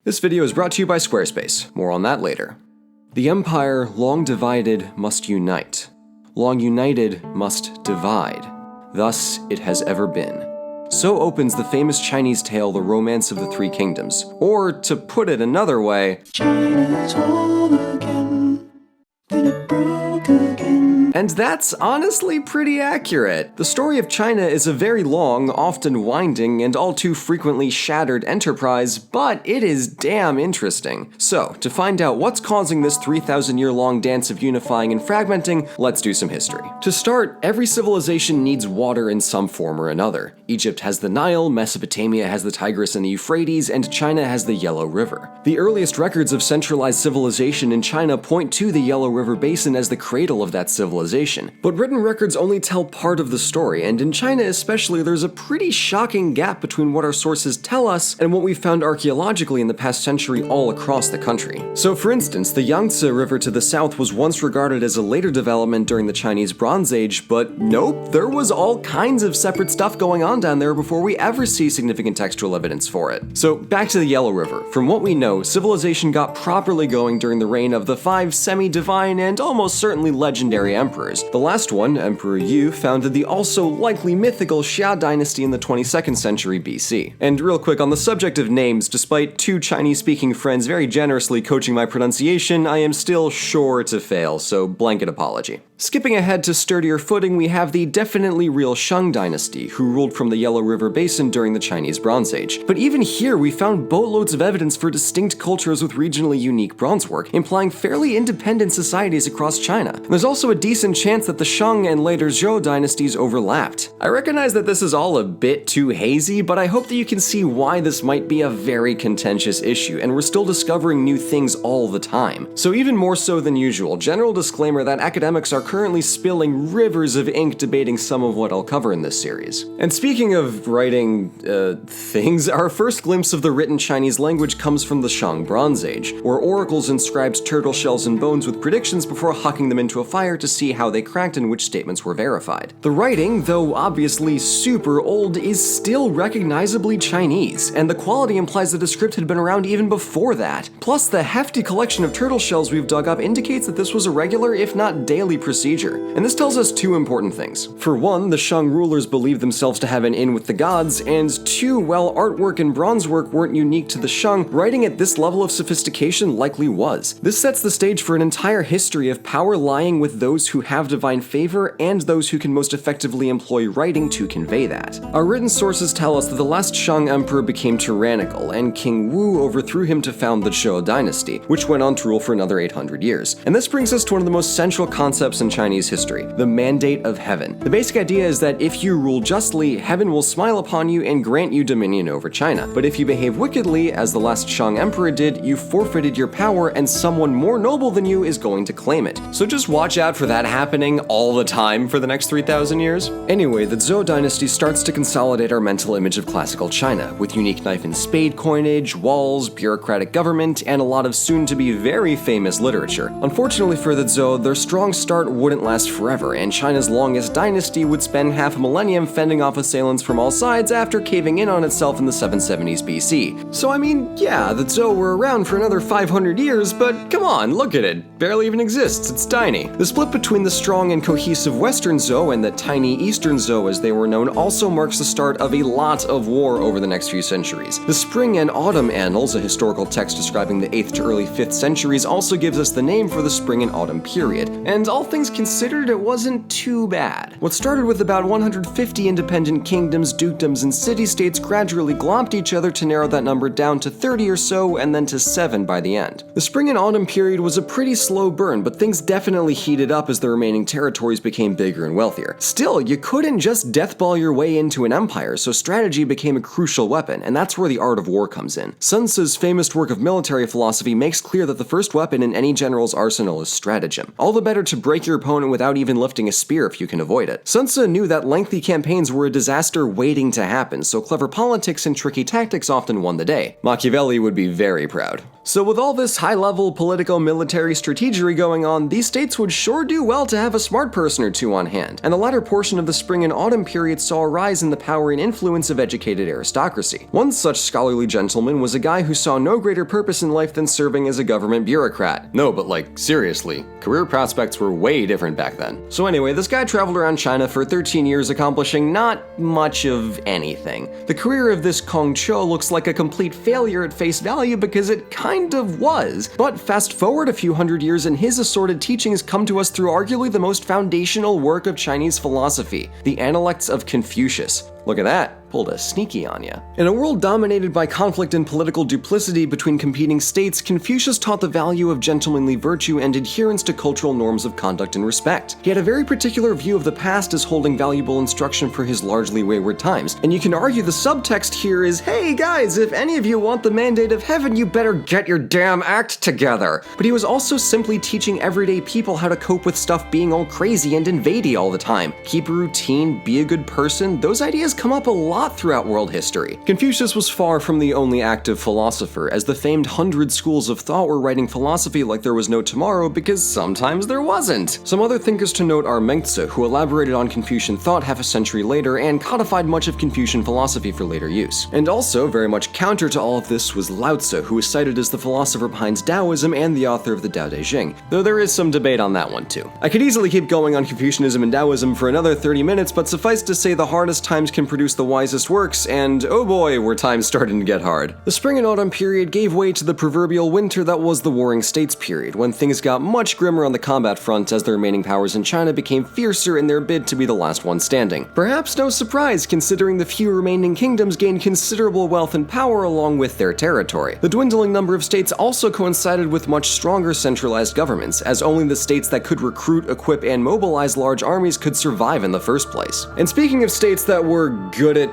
This video is brought to you by Squarespace. More on that later. The empire, long divided, must unite. Long united, must divide. Thus it has ever been. So opens the famous Chinese tale, The Romance of the Three Kingdoms. Or, to put it another way, China's whole again, then it broke again. And that's honestly pretty accurate. The story of China is a very long, often winding, and all too frequently shattered enterprise, but it is damn interesting. So, to find out what's causing this 3,000-year-long dance of unifying and fragmenting, let's do some history. To start, every civilization needs water in some form or another. Egypt has the Nile, Mesopotamia has the Tigris and the Euphrates, and China has the Yellow River. The earliest records of centralized civilization in China point to the Yellow River Basin as the cradle of that civilization. But written records only tell part of the story, and in China especially, there's a pretty shocking gap between what our sources tell us and what we've found archaeologically in the past century all across the country. So for instance, the Yangtze River to the south was once regarded as a later development during the Chinese Bronze Age, but nope, there was all kinds of separate stuff going on down there before we ever see significant textual evidence for it. So back to the Yellow River. From what we know, civilization got properly going during the reign of the 5 semi-divine and almost certainly legendary emperors. The last one, Emperor Yu, founded the also likely mythical Shang Dynasty in the 22nd century BC. And real quick, on the subject of names, despite 2 Chinese-speaking friends very generously coaching my pronunciation, I am still sure to fail, so blanket apology. Skipping ahead to sturdier footing, we have the definitely real Shang Dynasty, who ruled from the Yellow River Basin during the Chinese Bronze Age. But even here, we found boatloads of evidence for distinct cultures with regionally unique bronzework, implying fairly independent societies across China. And there's also a decent chance that the Shang and later Zhou dynasties overlapped. I recognize that this is all a bit too hazy, but I hope that you can see why this might be a very contentious issue, and we're still discovering new things all the time. So even more so than usual, general disclaimer that academics are currently spilling rivers of ink debating some of what I'll cover in this series. And speaking of writing, things, our first glimpse of the written Chinese language comes from the Shang Bronze Age, where oracles inscribed turtle shells and bones with predictions before hucking them into a fire to see how they cracked and which statements were verified. The writing, though obviously super old, is still recognizably Chinese, and the quality implies that the script had been around even before that. Plus, the hefty collection of turtle shells we've dug up indicates that this was a regular, if not daily, procedure. And this tells us 2 important things. For one, the Shang rulers believed themselves to have an in with the gods, and 2, while artwork and bronzework weren't unique to the Shang, writing at this level of sophistication likely was. This sets the stage for an entire history of power lying with those who have divine favor and those who can most effectively employ writing to convey that. Our written sources tell us that the last Shang emperor became tyrannical, and King Wu overthrew him to found the Shang Dynasty, which went on to rule for another 800 years. And this brings us to one of the most central concepts in Chinese history, the mandate of heaven. The basic idea is that if you rule justly, heaven will smile upon you and grant you dominion over China. But if you behave wickedly, as the last Shang emperor did, you forfeited your power and someone more noble than you is going to claim it. So just watch out for that happening all the time for the next 3,000 years. Anyway, the Zhou dynasty starts to consolidate our mental image of classical China, with unique knife and spade coinage, walls, bureaucratic government, and a lot of soon-to-be very famous literature. Unfortunately for the Zhou, their strong start wouldn't last forever, and China's longest dynasty would spend half a millennium fending off assailants from all sides after caving in on itself in the 770s BC. So I mean, yeah, the Zhou were around for another 500 years, but come on, look at it. Barely even exists, it's tiny. The split between the strong and cohesive Western Zhou and the tiny Eastern Zhou, as they were known, also marks the start of a lot of war over the next few centuries. The Spring and Autumn Annals, a historical text describing the 8th to early 5th centuries, also gives us the name for the Spring and Autumn period, and all things considered, it wasn't too bad. What started with about 150 independent kingdoms, dukedoms, and city-states gradually glomped each other to narrow that number down to 30 or so, and then to 7 by the end. The Spring and Autumn period was a pretty slow burn, but things definitely heated up as the remaining territories became bigger and wealthier. Still, you couldn't just deathball your way into an empire, so strategy became a crucial weapon, and that's where the art of war comes in. Sun Tzu's famous work of military philosophy makes clear that the first weapon in any general's arsenal is stratagem. All the better to break your opponent without even lifting a spear if you can avoid it. Sun Tzu knew that lengthy campaigns were a disaster waiting to happen, so clever politics and tricky tactics often won the day. Machiavelli would be very proud. So with all this high-level politico-military strategery going on, these states would sure do well to have a smart person or two on hand, and the latter portion of the spring and autumn period saw a rise in the power and influence of educated aristocracy. One such scholarly gentleman was a guy who saw no greater purpose in life than serving as a government bureaucrat. No, but like, seriously, career prospects were way different back then. So anyway, this guy traveled around China for 13 years, accomplishing not much of anything. The career of this Kong Cho looks like a complete failure at face value because it kind of was. But fast forward a few hundred years and his assorted teachings come to us through arguably the most foundational work of Chinese philosophy, the Analects of Confucius. Look at that. Pulled a sneaky on ya. In a world dominated by conflict and political duplicity between competing states, Confucius taught the value of gentlemanly virtue and adherence to cultural norms of conduct and respect. He had a very particular view of the past as holding valuable instruction for his largely wayward times, and you can argue the subtext here is, hey guys, if any of you want the mandate of heaven, you better get your damn act together. But he was also simply teaching everyday people how to cope with stuff being all crazy and invadey all the time. Keep a routine, be a good person, those ideas come up a lot throughout world history. Confucius was far from the only active philosopher, as the famed 100 schools of thought were writing philosophy like there was no tomorrow because sometimes there wasn't. Some other thinkers to note are Yangtze, who elaborated on Confucian thought half a century later and codified much of Confucian philosophy for later use. And also, very much counter to all of this was Lao Tzu, who is cited as the philosopher behind Taoism and the author of the Tao Te Ching, though there is some debate on that one too. I could easily keep going on Confucianism and Taoism for another 30 minutes, but suffice to say the hardest times can produce the wisest works, and oh boy, were times starting to get hard. The spring and autumn period gave way to the proverbial winter that was the Warring States period, when things got much grimmer on the combat front as the remaining powers in China became fiercer in their bid to be the last one standing. Perhaps no surprise, considering the few remaining kingdoms gained considerable wealth and power along with their territory. The dwindling number of states also coincided with much stronger centralized governments, as only the states that could recruit, equip, and mobilize large armies could survive in the first place. And speaking of states that were good at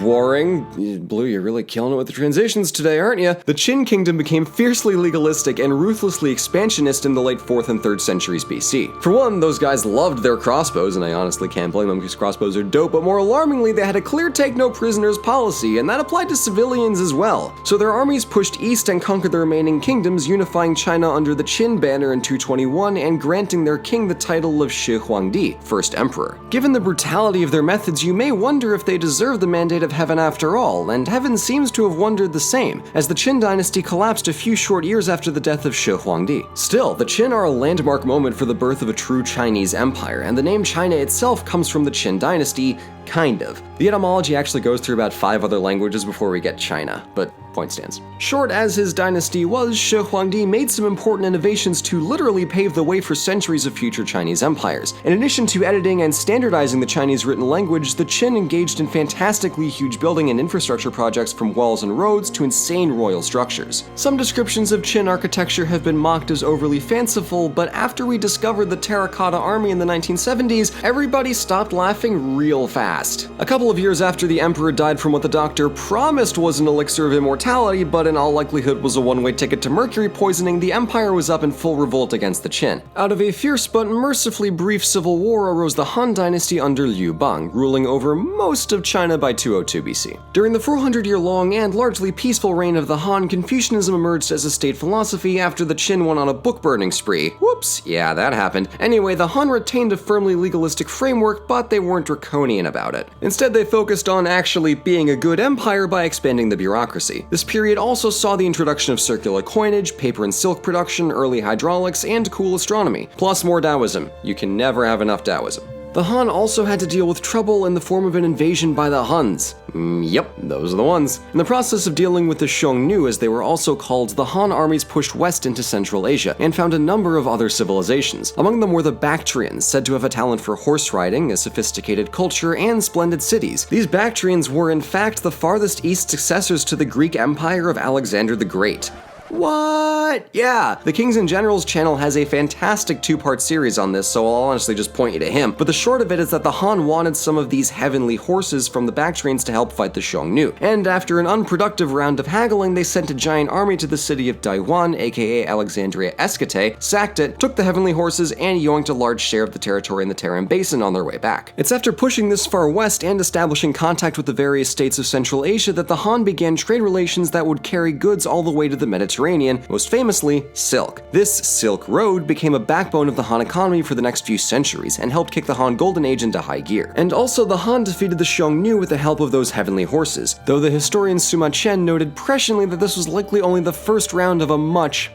warring. Blue, you're really killing it with the transitions today, aren't you? The Qin Kingdom became fiercely legalistic and ruthlessly expansionist in the late 4th and 3rd centuries BC. For one, those guys loved their crossbows, and I honestly can't blame them because crossbows are dope, but more alarmingly, they had a clear take-no-prisoners policy, and that applied to civilians as well. So their armies pushed east and conquered the remaining kingdoms, unifying China under the Qin banner in 221 and granting their king the title of Shi Huangdi, first emperor. Given the brutality of their methods, you may wonder if they deserve the mandate of heaven after all, and heaven seems to have wondered the same, as the Qin Dynasty collapsed a few short years after the death of Shi Huangdi. Still, the Qin are a landmark moment for the birth of a true Chinese empire, and the name China itself comes from the Qin Dynasty, kind of. The etymology actually goes through about 5 other languages before we get China, but point stands. Short as his dynasty was, Shi Huangdi made some important innovations to literally pave the way for centuries of future Chinese empires. In addition to editing and standardizing the Chinese written language, the Qin engaged in fantastically huge building and infrastructure projects from walls and roads to insane royal structures. Some descriptions of Qin architecture have been mocked as overly fanciful, but after we discovered the terracotta army in the 1970s, everybody stopped laughing real fast. A couple of years after the emperor died from what the doctor promised was an elixir of immortality, but in all likelihood was a one-way ticket to mercury poisoning, the empire was up in full revolt against the Qin. Out of a fierce but mercifully brief civil war arose the Han Dynasty under Liu Bang, ruling over most of China by 202 BC. During the 400-year-long and largely peaceful reign of the Han, Confucianism emerged as a state philosophy after the Qin went on a book-burning spree. Whoops, yeah, that happened. Anyway, the Han retained a firmly legalistic framework, but they weren't draconian about it. Instead, they focused on actually being a good empire by expanding the bureaucracy. This period also saw the introduction of circular coinage, paper and silk production, early hydraulics, and cool astronomy, plus more Taoism. You can never have enough Taoism. The Han also had to deal with trouble in the form of an invasion by the Huns. Yep, those are the ones. In the process of dealing with the Xiongnu, as they were also called, the Han armies pushed west into Central Asia and found a number of other civilizations. Among them were the Bactrians, said to have a talent for horse riding, a sophisticated culture, and splendid cities. These Bactrians were in fact the farthest east successors to the Greek Empire of Alexander the Great. What? Yeah, the Kings and Generals channel has a fantastic two-part series on this, so I'll honestly just point you to him. But the short of it is that the Han wanted some of these heavenly horses from the backtrains to help fight the Xiongnu, and after an unproductive round of haggling, they sent a giant army to the city of Daiwan, aka Alexandria Escate, sacked it, took the heavenly horses, and yoinked a large share of the territory in the Tarim Basin on their way back. It's after pushing this far west and establishing contact with the various states of Central Asia that the Han began trade relations that would carry goods all the way to the Mediterranean, most famously, silk. This Silk Road became a backbone of the Han economy for the next few centuries and helped kick the Han Golden Age into high gear. And also, the Han defeated the Xiongnu with the help of those heavenly horses, though the historian Sumac Shen noted presciently that this was likely only the first round of a much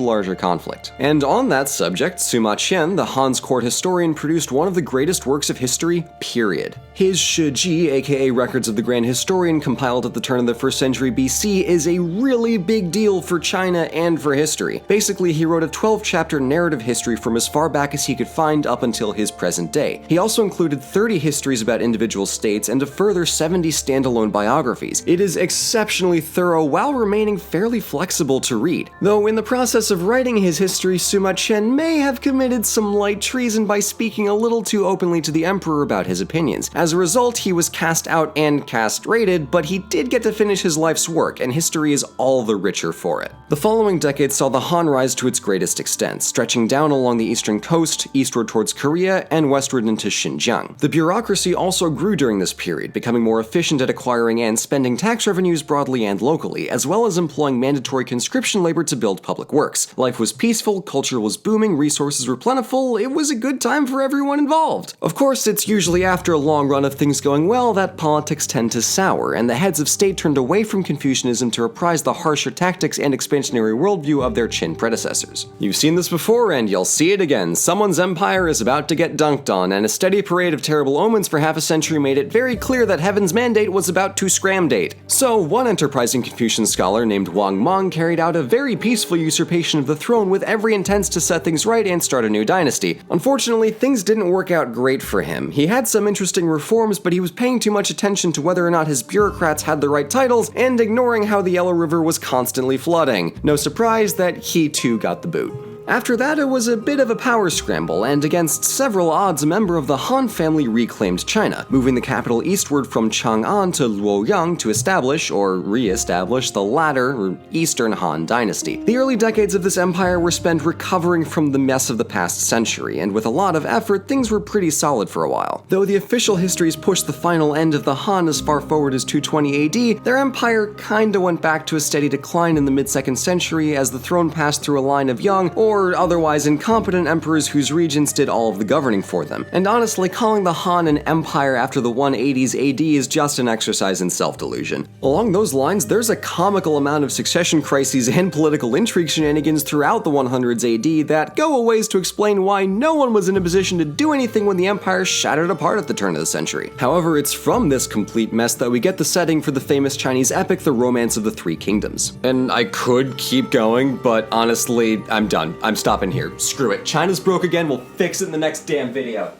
larger conflict. And on that subject, Sumac Shen, the Han's court historian, produced one of the greatest works of history, period. His Shiji, aka Records of the Grand Historian, compiled at the turn of the 1st century BC, is a really big deal for China and for history. Basically, he wrote a 12-chapter narrative history from as far back as he could find up until his present day. He also included 30 histories about individual states and a further 70 standalone biographies. It is exceptionally thorough while remaining fairly flexible to read. Though in the process of writing his history, Sumac Shen may have committed some light treason by speaking a little too openly to the emperor about his opinions. As a result, he was cast out and castrated, but he did get to finish his life's work, and history is all the richer for it. The following decade saw the Han rise to its greatest extent, stretching down along the eastern coast, eastward towards Korea, and westward into Xinjiang. The bureaucracy also grew during this period, becoming more efficient at acquiring and spending tax revenues broadly and locally, as well as employing mandatory conscription labor to build public works. Life was peaceful, culture was booming, resources were plentiful, it was a good time for everyone involved. Of course, it's usually after a long run of things going well that politics tend to sour, and the heads of state turned away from Confucianism to reprise the harsher tactics and expansionary worldview of their Qin predecessors. You've seen this before, and you'll see it again. Someone's empire is about to get dunked on, and a steady parade of terrible omens for half a century made it very clear that Heaven's mandate was about to scramdate. So, one enterprising Confucian scholar named Wang Mang carried out a very peaceful usurpation of the throne with every intent to set things right and start a new dynasty. Unfortunately, things didn't work out great for him. He had some interesting reforms, but he was paying too much attention to whether or not his bureaucrats had the right titles and ignoring how the Yellow River was constantly flooding. No surprise that he too got the boot. After that, it was a bit of a power scramble, and against several odds, a member of the Han family reclaimed China, moving the capital eastward from Chang'an to Luoyang to establish, or re-establish, the latter, or Eastern Han Dynasty. The early decades of this empire were spent recovering from the mess of the past century, and with a lot of effort, things were pretty solid for a while. Though the official histories pushed the final end of the Han as far forward as 220 AD, their empire kinda went back to a steady decline in the mid-2nd century as the throne passed through a line of young, or otherwise incompetent emperors whose regents did all of the governing for them. And honestly, calling the Han an empire after the 180s AD is just an exercise in self-delusion. Along those lines, there's a comical amount of succession crises and political intrigue shenanigans throughout the 100s AD that go a ways to explain why no one was in a position to do anything when the empire shattered apart at the turn of the century. However, it's from this complete mess that we get the setting for the famous Chinese epic, The Romance of the Three Kingdoms. And I could keep going, but honestly, I'm done. I'm stopping here. Screw it. China's broke again. We'll fix it in the next damn video.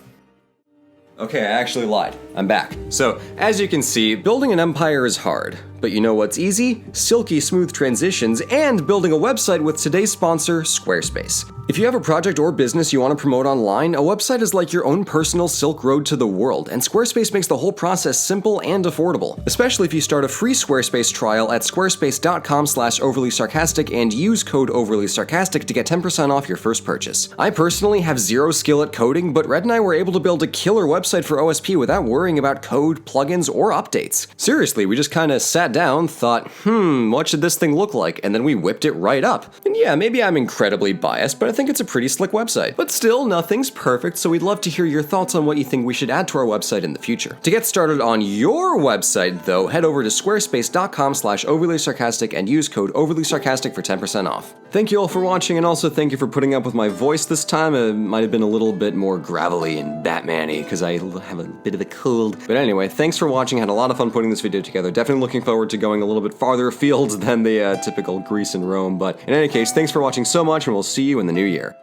Okay, I actually lied. I'm back. So, as you can see, building an empire is hard. But you know what's easy? Silky smooth transitions and building a website with today's sponsor, Squarespace. If you have a project or business you want to promote online, a website is like your own personal Silk Road to the world, and Squarespace makes the whole process simple and affordable. Especially if you start a free Squarespace trial at squarespace.com/overlysarcastic and use code overlysarcastic to get 10% off your first purchase. I personally have zero skill at coding, but Red and I were able to build a killer website for OSP without worrying about code, plugins, or updates. Seriously, we just kinda sat down, thought, what should this thing look like? And then we whipped it right up. And yeah, maybe I'm incredibly biased, but I think it's a pretty slick website. But still, nothing's perfect, so we'd love to hear your thoughts on what you think we should add to our website in the future. To get started on your website, though, head over to squarespace.com/overlysarcastic and use code overlysarcastic for 10% off. Thank you all for watching, and also thank you for putting up with my voice this time. It might have been a little bit more gravelly and Batman-y, because I have a bit of a cold. But anyway, thanks for watching. Had a lot of fun putting this video together. Definitely looking forward to going a little bit farther afield than the typical Greece and Rome. But in any case, thanks for watching so much, and we'll see you in the new year.